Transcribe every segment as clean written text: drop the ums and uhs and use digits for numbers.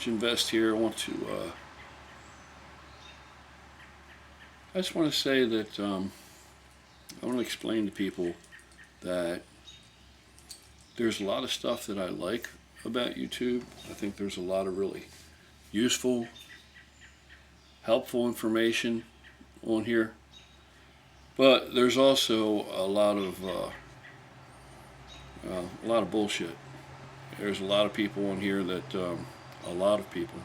Jim Vest here. I just want to say that I want to explain to people that there's a lot of stuff that I like about YouTube. I think there's a lot of really useful, helpful information on here. But there's also a lot of bullshit. There's a lot of people on here that a lot of people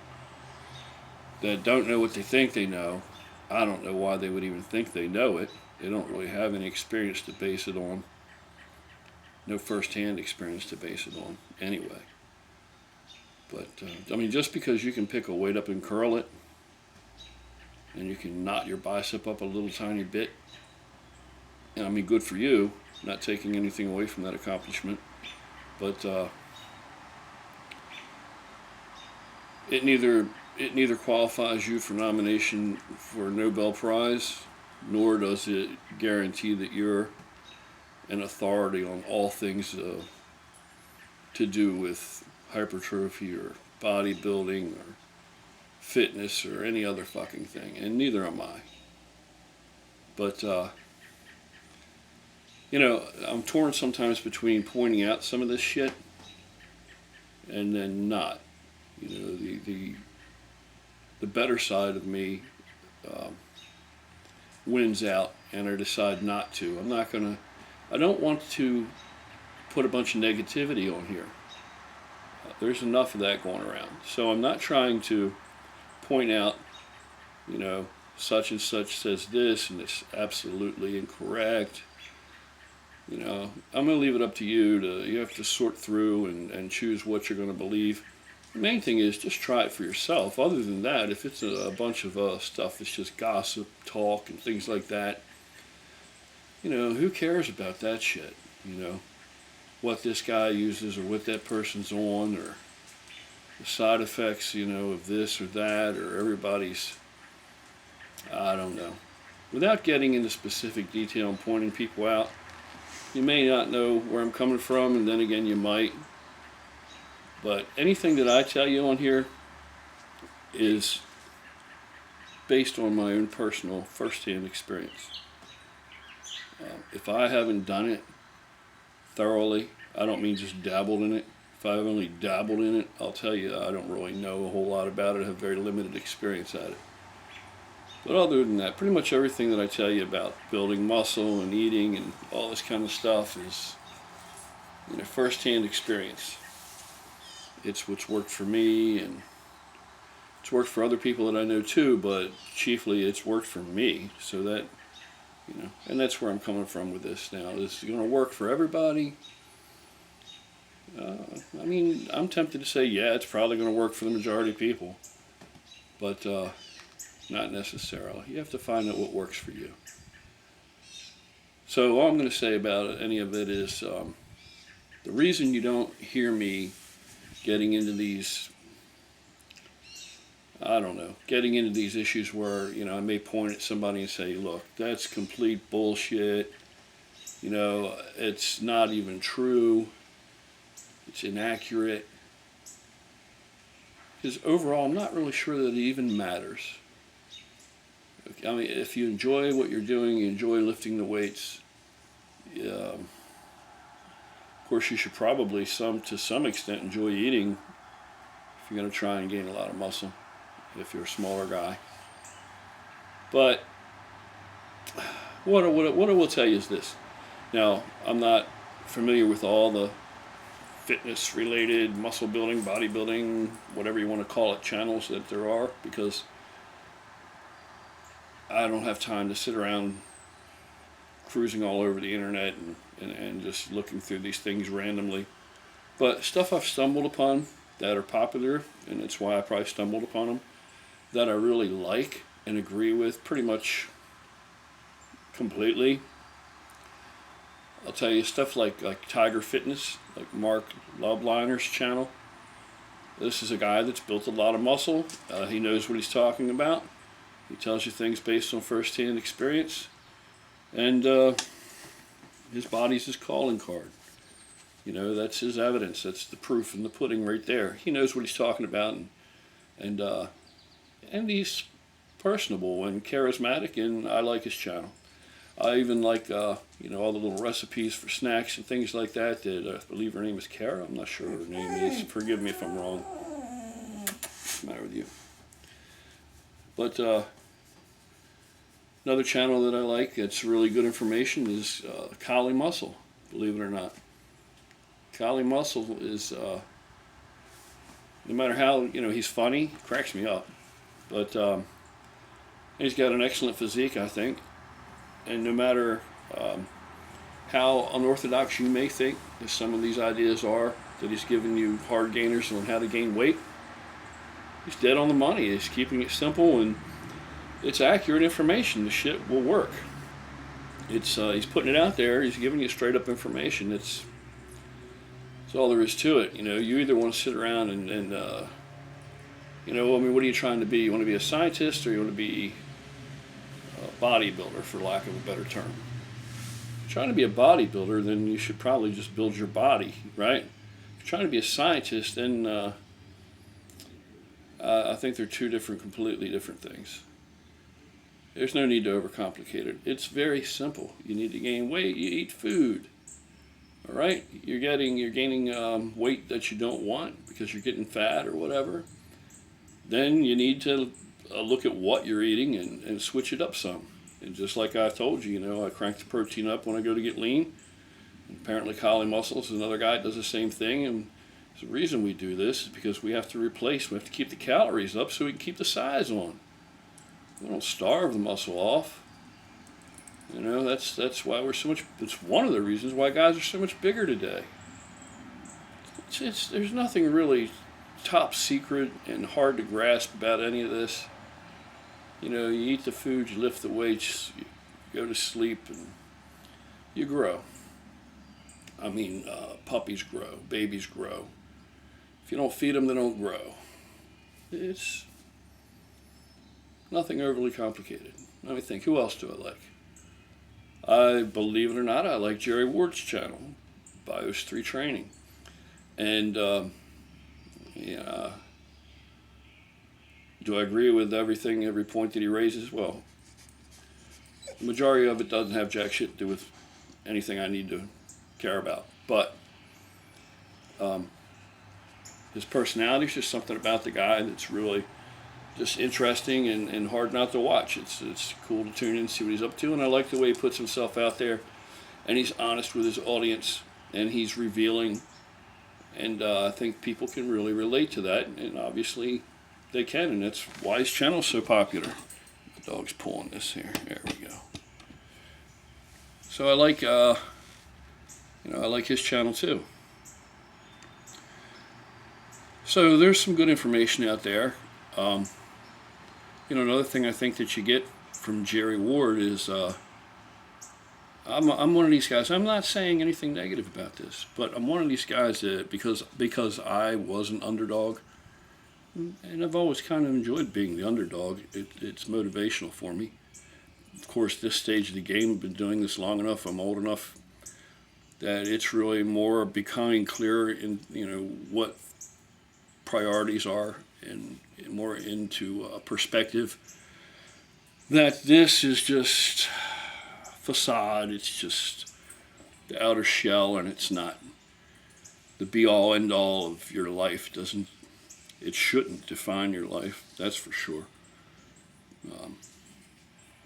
that don't know what they think they know. I don't know why they would even think they know it. They don't really have any experience to base it on. No first-hand experience to base it on anyway. But, I mean, just because you can pick a weight up and curl it, and you can knot your bicep up a little tiny bit, and I mean, good for you, not taking anything away from that accomplishment, but it neither qualifies you for nomination for a Nobel Prize, nor does it guarantee that you're an authority on all things to do with hypertrophy or bodybuilding or fitness or any other fucking thing, and neither am I. But, you know, I'm torn sometimes between pointing out some of this shit and then not. You know, the better side of me wins out, and I decide not to. I don't want to put a bunch of negativity on here. There's enough of that going around. So I'm not trying to point out, you know, such and such says this and it's absolutely incorrect. You know, I'm going to leave it up to you. You have to sort through and choose what you're going to believe. The main thing is just try it for yourself. Other than that, if it's a bunch of stuff that's just gossip, talk, and things like that, you know, who cares about that shit? You know, what this guy uses or what that person's on or the side effects, you know, of this or that or everybody's, I don't know. Without getting into specific detail and pointing people out, you may not know where I'm coming from, and then again you might. But anything that I tell you on here is based on my own personal first-hand experience. If I haven't done it thoroughly, I don't mean just dabbled in it. If I've only dabbled in it, I'll tell you I don't really know a whole lot about it. I have very limited experience at it. But other than that, pretty much everything that I tell you about building muscle and eating and all this kind of stuff is, you know, first-hand experience. It's what's worked for me, and it's worked for other people that I know too, but chiefly it's worked for me. So that, you know, and that's where I'm coming from with this now. Is it going to work for everybody? I mean, I'm tempted to say, yeah, it's probably going to work for the majority of people, but not necessarily. You have to find out what works for you. So all I'm going to say about any of it is the reason you don't hear me getting into these, I don't know, getting into these issues where, you know, I may point at somebody and say, look, that's complete bullshit. You know, it's not even true. It's inaccurate. Because overall, I'm not really sure that it even matters. I mean, if you enjoy what you're doing, you enjoy lifting the weights, of course, you should probably, to some extent, enjoy eating if you're going to try and gain a lot of muscle, if you're a smaller guy. But what I will tell you is this. Now, I'm not familiar with all the fitness-related, muscle-building, bodybuilding, whatever you want to call it, channels that there are, because I don't have time to sit around cruising all over the internet and just looking through these things randomly. But stuff I've stumbled upon that are popular, and that's why I probably stumbled upon them, that I really like and agree with pretty much completely. I'll tell you stuff like Tiger Fitness, like Mark Lobleiner's channel. This is a guy that's built a lot of muscle. He knows what he's talking about. He tells you things based on first-hand experience. And his body's his calling card. You know, that's his evidence. That's the proof in the pudding right there. He knows what he's talking about, and And he's personable and charismatic, and I like his channel. I even like all the little recipes for snacks and things like that. That I believe her name is Kara. I'm not sure what her name is. Forgive me if I'm wrong. What's the matter with you? But another channel that I like that's really good information is Kali Muscle. Believe it or not, Kali Muscle is no matter how he's funny, cracks me up, but he's got an excellent physique, I think. And no matter how unorthodox you may think that some of these ideas are, that he's giving you hard gainers on how to gain weight, he's dead on the money. He's keeping it simple, and it's accurate information. The shit will work. He's putting it out there. He's giving you straight up information. That's all there is to it. You either want to sit around and what are you trying to be? You want to be a scientist, or you want to be a bodybuilder, for lack of a better term? If you're trying to be a bodybuilder, then you should probably just build your body, right? If you're trying to be a scientist, then I think they're two completely different things. There's no need to overcomplicate it. It's very simple. You need to gain weight. You eat food. All right? You're gaining weight that you don't want because you're getting fat or whatever. Then you need to look at what you're eating and switch it up some. And just like I told you, I crank the protein up when I go to get lean. And apparently Kali Muscle is another guy that does the same thing. And the reason we do this is because we have to keep the calories up so we can keep the size on. We don't starve the muscle off. That's why we're so much. It's one of the reasons why guys are so much bigger today. There's nothing really top secret and hard to grasp about any of this. You eat the food, you lift the weights, you go to sleep, and you grow. I mean, puppies grow, babies grow. If you don't feed them, they don't grow. It's nothing overly complicated. Let me think. Who else do I like? Believe it or not, I like Jerry Ward's channel, Bios 3 Training. And, do I agree with every point that he raises? Well, the majority of it doesn't have jack shit to do with anything I need to care about. But his personality is just something about the guy that's really just interesting and hard not to watch. It's cool to tune in and see what he's up to, and I like the way he puts himself out there, and he's honest with his audience, and he's revealing, and I think people can really relate to that, and obviously they can, and that's why his channel's so popular. The dog's pulling this here. There we go. So I like, I like his channel too. So there's some good information out there. Another thing I think that you get from Jerry Ward is I'm one of these guys. I'm not saying anything negative about this, but I'm one of these guys that because I was an underdog, and I've always kind of enjoyed being the underdog. It's motivational for me. Of course, this stage of the game, I've been doing this long enough. I'm old enough that it's really more becoming clear in what priorities are and more into perspective. That this is just facade. It's just the outer shell, and it's not the be-all end-all of your life. It shouldn't define your life, that's for sure.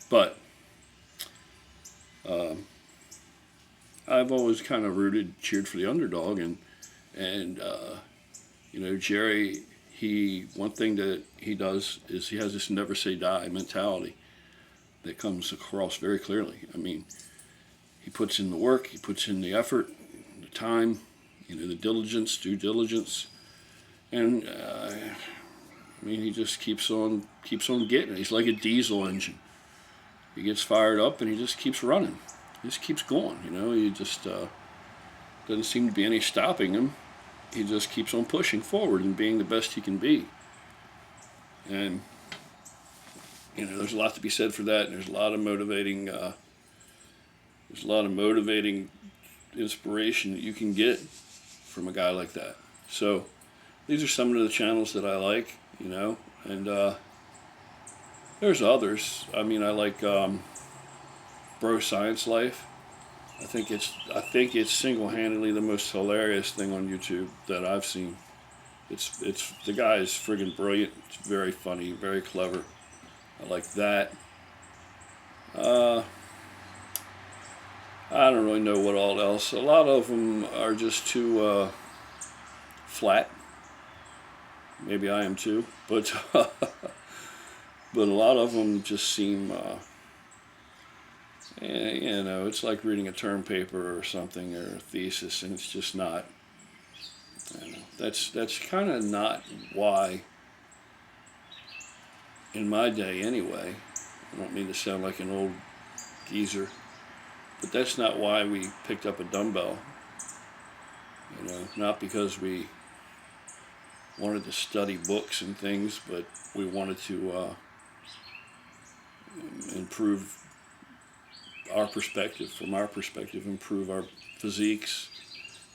But I've always kind of cheered for the underdog, and Jerry, one thing that he does is he has this never say die mentality that comes across very clearly. I mean, he puts in the work, he puts in the effort, the time, the diligence, due diligence, and he just keeps on getting it. He's like a diesel engine. He gets fired up and he just keeps running. He just keeps going. He just doesn't seem to be any stopping him. He just keeps on pushing forward and being the best he can be. And there's a lot to be said for that. And there's a lot of motivating inspiration that you can get from a guy like that. So these are some of the channels that I like, you know, and there's others. I mean, I like Bro Science Life. I think it's single-handedly the most hilarious thing on YouTube that I've seen. It's the guy is friggin' brilliant. It's very funny, very clever. I like that. Uh, I don't really know what all else. A lot of them are just too flat. Maybe I am too, but but a lot of them just seem, you know, it's like reading a term paper or something or a thesis, and it's just not. I don't know. That's kind of not why, in my day anyway. I don't mean to sound like an old geezer, but that's not why we picked up a dumbbell. You know, not because we wanted to study books and things, but we wanted to improve our perspective, from our perspective, improve our physiques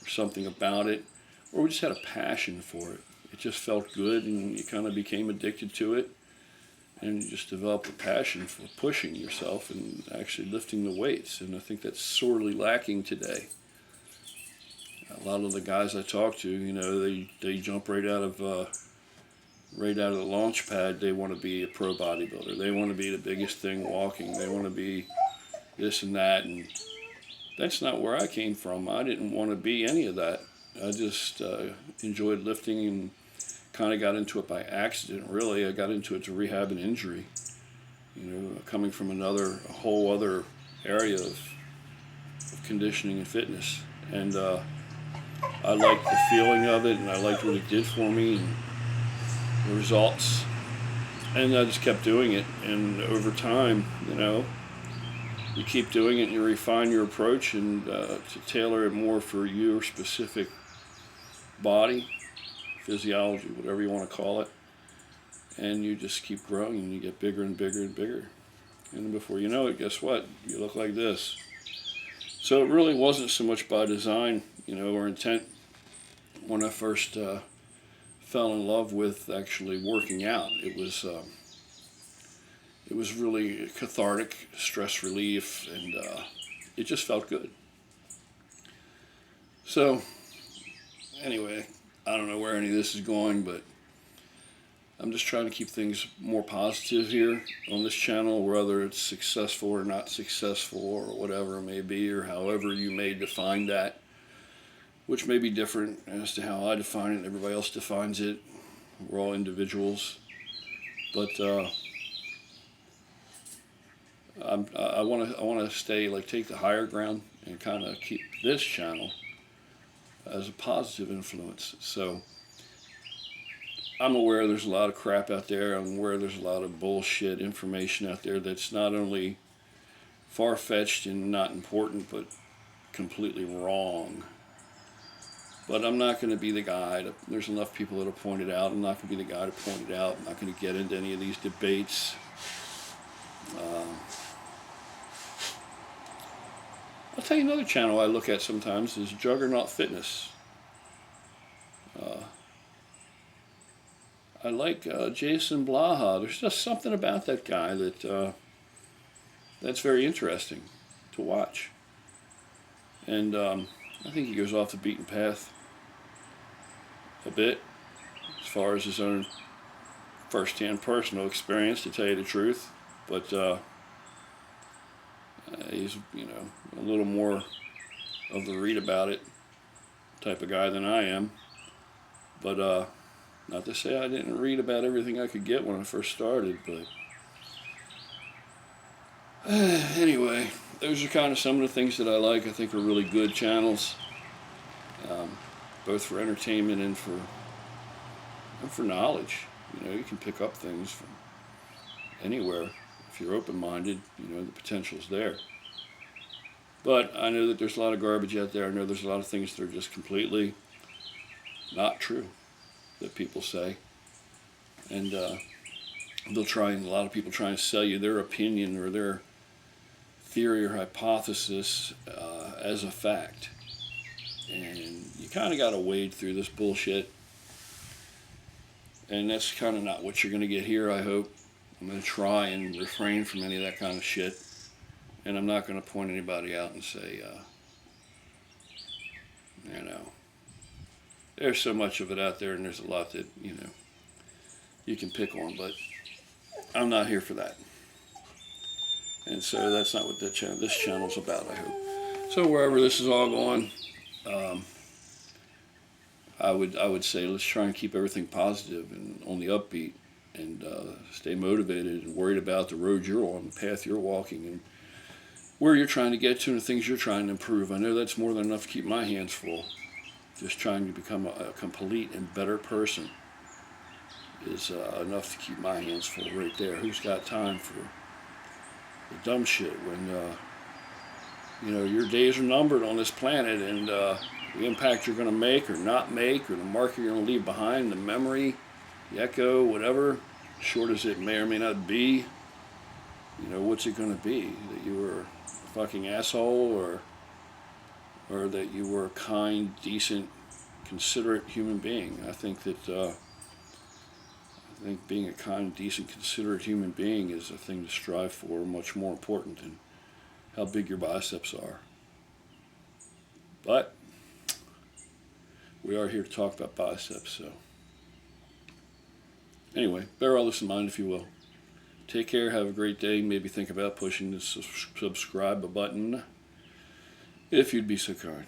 or something about it, or we just had a passion for it. It just felt good, and you kind of became addicted to it, and you just developed a passion for pushing yourself and actually lifting the weights. And I think that's sorely lacking today. A lot of the guys I talk to, you know, they jump right out of the launch pad. They want to be a pro bodybuilder. They want to be the biggest thing walking. They want to be this and that, and that's not where I came from. I didn't want to be any of that. I just enjoyed lifting and kind of got into it by accident, really. I got into it to rehab an injury, you know, coming from a whole other area of conditioning and fitness. And I liked the feeling of it, and I liked what it did for me, and the results. And I just kept doing it. And over time, you know, you keep doing it and you refine your approach and to tailor it more for your specific body, physiology, whatever you want to call it. And you just keep growing and you get bigger and bigger and bigger. And before you know it, guess what? You look like this. So it really wasn't so much by design, you know, or intent when I first fell in love with actually working out. It was really cathartic, stress relief, and it just felt good. So anyway, I don't know where any of this is going, but I'm just trying to keep things more positive here on this channel, whether it's successful or not successful or whatever it may be, or however you may define that, which may be different as to how I define it and everybody else defines it. We're all individuals. But I want to stay, like, take the higher ground and kind of keep this channel as a positive influence. So I'm aware there's a lot of crap out there. I'm aware there's a lot of bullshit information out there that's not only far-fetched and not important, but completely wrong. But I'm not going to be the guy there's enough people that have pointed out. I'm not going to be the guy to point it out. I'm not going to get into any of these debates. I'll tell you another channel I look at sometimes is Juggernaut Fitness. I like Jason Blaha. There's just something about that guy that's very interesting to watch. And I think he goes off the beaten path a bit as far as his own first-hand personal experience, to tell you the truth. But he's, you know, a little more of the read about it type of guy than I am. But not to say I didn't read about everything I could get when I first started, but anyway, those are kind of some of the things that I like. I think are really good channels, both for entertainment and for knowledge. You know, you can pick up things from anywhere if you're open-minded. You know, the potential's there. But I know that there's a lot of garbage out there. I know there's a lot of things that are just completely not true that people say, and a lot of people try and sell you their opinion or their theory or hypothesis as a fact, and you kind of got to wade through this bullshit And that's kind of not what you're going to get here, I hope. I'm going to try and refrain from any of that kind of shit. And I'm not going to point anybody out and say, you know, there's so much of it out there, and there's a lot that, you know, you can pick on, but I'm not here for that. And so that's not what this channel's about, I hope. So wherever this is all going, I would say let's try and keep everything positive and on the upbeat, and stay motivated and worried about the road you're on, the path you're walking, and where you're trying to get to and the things you're trying to improve. I know that's more than enough to keep my hands full. Just trying to become a complete and better person is enough to keep my hands full right there. Who's got time for the dumb shit when, you know, your days are numbered on this planet, and the impact you're going to make or not make, or the mark you're going to leave behind, the memory, the echo, whatever, short as it may or may not be, you know, what's it going to be? That you were a fucking asshole, or that you were a kind, decent, considerate human being. I think that being a kind, decent, considerate human being is a thing to strive for, much more important than how big your biceps are. But we are here to talk about biceps, so anyway, bear all this in mind, if you will. Take care, have a great day. Maybe think about pushing the subscribe button if you'd be so kind.